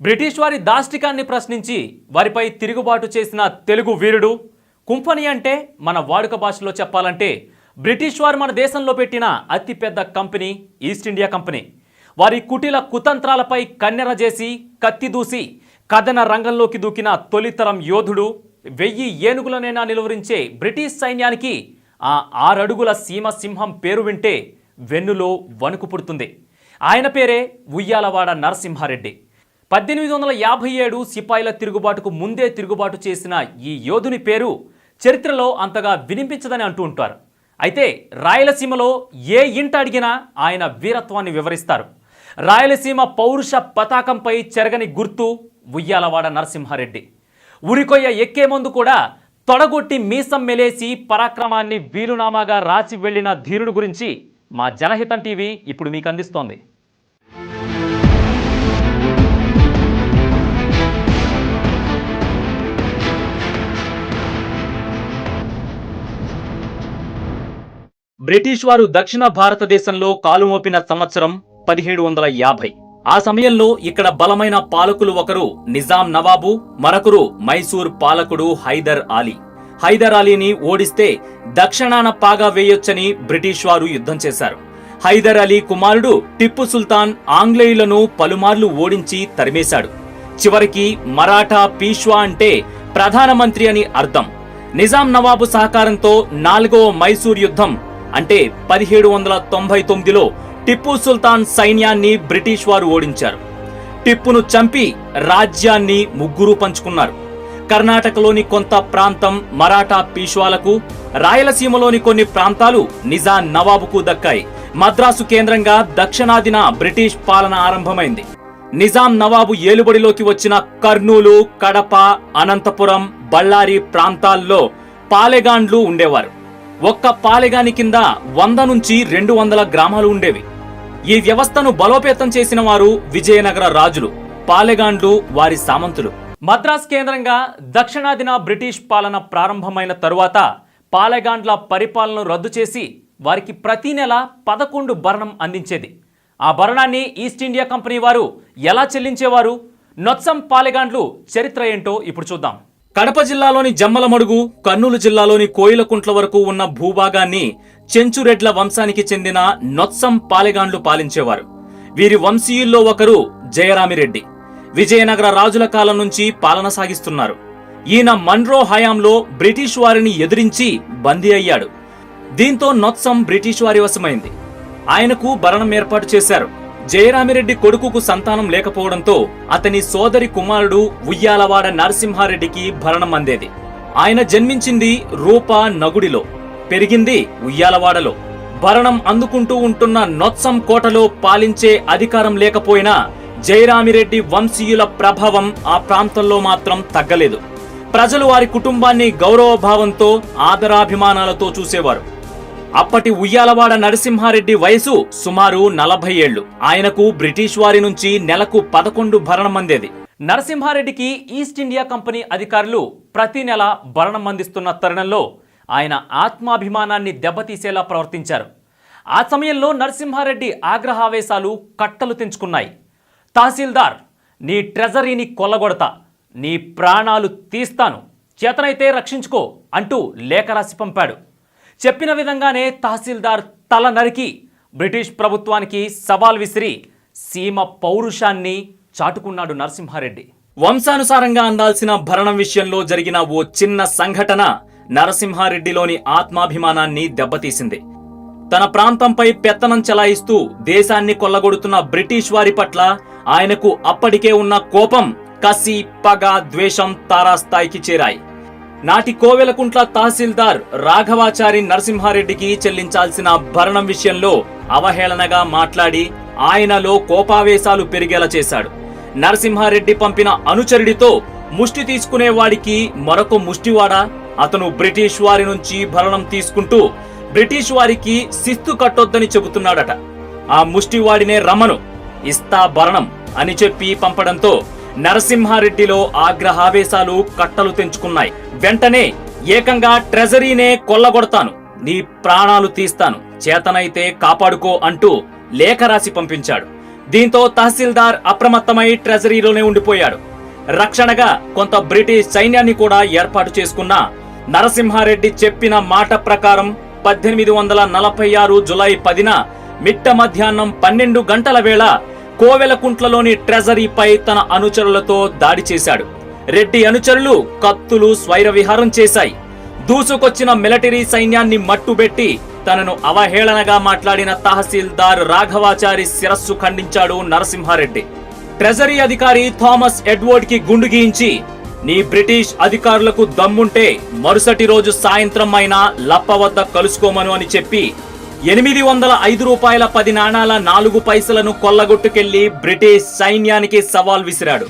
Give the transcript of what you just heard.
British వారి దాష్టికాన్ని ప్రశ్నించి వారిపై తిరుగుబాటు చేసిన తెలుగు వీరుడు కుంపని అంటే మన వాడుక భాషలో చెప్పాలంటే బ్రిటిష్ వారు మన దేశంలో పెట్టిన అతిపెద్ద కంపెనీ ఈస్ట్ ఇండియా కంపెనీ. వారి కుటిల కుతంత్రాలపై కన్నెర చేసి కత్తి దూసి కథన రంగంలోకి దూకిన తొలితరం యోధుడు 1000 ఏనుగులనైనా నిలువరించే బ్రిటిష్ సైన్యానికి ఆ 6 అడుగుల సీమ సింహం పేరు వింటే వెన్నులో వణుకు పుడుతుంది. ఆయన పేరే ఉయ్యాలవాడ నరసింహారెడ్డి. 1857 సిపాయిల తిరుగుబాటుకు ముందే తిరుగుబాటు చేసిన ఈ యోధుని పేరు చరిత్రలో అంతగా వినిపించదని అంటూ ఉంటారు. అయితే రాయలసీమలో ఏ ఇంట అడిగినా ఆయన వీరత్వాన్ని వివరిస్తారు. రాయలసీమ పౌరుష పతాకంపై చెరగని గుర్తు ఉయ్యాలవాడ నరసింహారెడ్డి. ఉరికొయ్య ఎక్కే ముందు కూడా తొడగొట్టి మీసం మెలేసి పరాక్రమాన్ని వీలునామాగా రాసి వెళ్లిన ధీరుడు గురించి మా జనహితం టీవీ ఇప్పుడు మీకు అందిస్తోంది. బ్రిటిష్ వారు దక్షిణ భారతదేశంలో కాలుమోపిన సంవత్సరం 1750. ఆ సమయంలో ఇక్కడ బలమైన పాలకులు ఒకరు నిజాం నవాబు, మరొకరు మైసూర్ పాలకుడు హైదర్ అలీ. హైదర్ అలీని ఓడిస్తే దక్షిణాన పాగా వేయొచ్చని బ్రిటిష్ వారు యుద్ధం చేశారు. హైదర్ అలీ కుమారుడు టిప్పు సుల్తాన్ ఆంగ్లేయులను పలుమార్లు ఓడించి తరిమేశాడు. చివరికి మరాఠా పీష్వా అంటే ప్రధానమంత్రి అని అర్థం. నిజాం నవాబు సహకారంతో 4వ మైసూర్ యుద్ధం అంటే 1799లో టిప్పు సుల్తాన్ సైన్యాన్ని బ్రిటిష్ వారు ఓడించారు. టిప్పును చంపి రాజ్యాన్ని ముగ్గురు పంచుకున్నారు. కర్ణాటకలోని కొంత ప్రాంతం మరాఠా పీష్వాలకు, రాయలసీమలోని కొన్ని ప్రాంతాలు నిజాం నవాబుకు దక్కాయి. మద్రాసు కేంద్రంగా దక్షిణాదిన బ్రిటిష్ పాలన ఆరంభమైంది. నిజాం నవాబు ఏలుబడిలోకి వచ్చిన కర్నూలు, కడప, అనంతపురం, బళ్ళారి ప్రాంతాల్లో పాలెగాండ్లు ఉండేవారు. ఒక్క పాలెగాని కింద 100 నుంచి 200 గ్రామాలు ఉండేవి. ఈ వ్యవస్థను బలోపేతం చేసిన వారు విజయనగర రాజులు. పాలెగాండ్లు వారి సామంతులు. మద్రాస్ కేంద్రంగా దక్షిణాదిన బ్రిటిష్ పాలన ప్రారంభమైన తరువాత పాలెగాండ్ల పరిపాలనను రద్దు చేసి వారికి ప్రతి నెల 11 భరణం అందించేది. ఆ భరణాన్ని ఈస్ట్ ఇండియా కంపెనీ వారు ఎలా చెల్లించేవారు? నొత్సం పాలెగాండ్లు చరిత్ర ఏంటో ఇప్పుడు చూద్దాం. కడప జిల్లాలోని జమ్మలమడుగు, కర్నూలు జిల్లాలోని కోయిలకుంట్ల వరకు ఉన్న భూభాగాన్ని చెంచురెడ్ల వంశానికి చెందిన నొత్సం పాలెగాండ్లు పాలించేవారు. వీరి వంశీయుల్లో ఒకరు జయరామిరెడ్డి. విజయనగర రాజుల కాలం నుంచి పాలన సాగిస్తున్నారు. ఈయన మన్రో హయాంలో బ్రిటిష్ వారిని ఎదిరించి బందీ అయ్యాడు. దీంతో నొత్సం బ్రిటిష్ వారి వశమైంది. ఆయనకు భరణం ఏర్పాటు చేశారు. జయరామిరెడ్డి కొడుకుకు సంతానం లేకపోవడంతో అతని సోదరి కుమారుడు ఉయ్యాలవాడ నరసింహారెడ్డికి భరణం అందేది. ఆయన జన్మించింది రూప నగుడిలో, పెరిగింది ఉయ్యాలవాడలో. భరణం అందుకుంటూ ఉంటున్న నొత్సం కోటలో పాలించే అధికారం లేకపోయినా జయరామిరెడ్డి వంశీయుల ప్రభావం ఆ ప్రాంతంలో మాత్రం తగ్గలేదు. ప్రజలు వారి కుటుంబాన్ని గౌరవభావంతో, ఆదరాభిమానాలతో చూసేవారు. అప్పటి ఉయ్యాలవాడ నరసింహారెడ్డి వయసు సుమారు 40 ఏళ్లు. ఆయనకు బ్రిటిష్ వారి నుంచి నెలకు 11 భరణం అందేది. నరసింహారెడ్డికి ఈస్ట్ ఇండియా కంపెనీ అధికారులు ప్రతి నెల భరణం అందిస్తున్న తరుణంలో ఆయన ఆత్మాభిమానాన్ని దెబ్బతీసేలా ప్రవర్తించారు. ఆ సమయంలో నరసింహారెడ్డి ఆగ్రహావేశాలు కట్టలు తెంచుకున్నాయి. తహసీల్దార్, నీ ట్రెజరీని కొల్లగొడతా, నీ ప్రాణాలు తీస్తాను, చేతనైతే రక్షించుకో అంటూ లేఖ రాసి పంపాడు. చెప్పిన విధంగానే తహసీల్దార్ తల నరికి బ్రిటిష్ ప్రభుత్వానికి సవాల్ విసిరి సీమ పౌరుషాన్ని చాటుకున్నాడు నరసింహారెడ్డి. వంశానుసారంగా అందాల్సిన భరణం విషయంలో జరిగిన ఓ చిన్న సంఘటన నరసింహారెడ్డిలోని ఆత్మాభిమానాన్ని దెబ్బతీసింది. తన ప్రాంతంపై పెత్తనం చెలాయిస్తూ దేశాన్ని కొల్లగొడుతున్న బ్రిటిష్ వారి పట్ల ఆయనకు అప్పటికే ఉన్న కోపం, కసి, పగ, ద్వేషం తారాస్థాయికి చేరాయి. నాటి కోవెలకుంట్ల తహసీల్దార్ రాఘవాచారి నరసింహారెడ్డికి చెల్లించాల్సిన భరణం విషయంలో అవహేళనగా మాట్లాడి ఆయనలో కోపావేశాలు పెరిగేలా చేశాడు. నరసింహారెడ్డి పంపిన అనుచరుడితో ముష్టి తీసుకునేవాడికి మరొక ముష్టివాడా? అతను బ్రిటిష్ వారి నుంచి భరణం తీసుకుంటూ బ్రిటిష్ వారికి శిస్తు కట్టొద్దని చెబుతున్నాడట. ఆ ముష్టివాడినే రమ్మను, ఇస్తా భరణం అని చెప్పి పంపడంతో నరసింహారెడ్డిలో ఆగ్రహావేశాలు కట్టలు తెంచుకున్నాయి. వెంటనే ఏకంగా ట్రెజరీనే కొల్లగొడతాను, నీ ప్రాణాలు తీస్తాను, చేతనైతే కాపాడుకో అంటూ లేఖ రాసి పంపించాడు. దీంతో తహసీల్దార్ అప్రమత్తమై ట్రెజరీలోనే ఉండిపోయాడు. రక్షణగా కొంత బ్రిటిష్ సైన్యాన్ని కూడా ఏర్పాటు చేసుకున్న నరసింహారెడ్డి చెప్పిన మాట ప్రకారం 1846 జులై 10న మిట్ట మధ్యాహ్నం 12 గంటల వేళ కోవెలకుంట్లలోని ట్రెజరీపై తన అనుచరులతో దాడి చేశాడు. రెడ్డి అనుచరులు కత్తులు స్వైర విహారం చేశాయి. దూసుకొచ్చిన మిలిటరీ సైన్యాన్ని మట్టుబెట్టి తనను అవహేళనగా మాట్లాడిన తహసీల్దార్ రాఘవాచారి శిరస్సు ఖండించాడు నరసింహారెడ్డి. ట్రెజరీ అధికారి థామస్ ఎడ్వర్డ్ కి గుండు గీయించి, నీ బ్రిటిష్ అధికారులకు దమ్ముంటే మరుసటి రోజు సాయంత్రం అయినా లప్ప వద్ద కలుసుకోమను అని చెప్పి 805 రూపాయల 10 నాణాల 4 పైసలను కొల్లగొట్టుకెళ్లి బ్రిటిష్ సైన్యానికి సవాల్ విసిరాడు.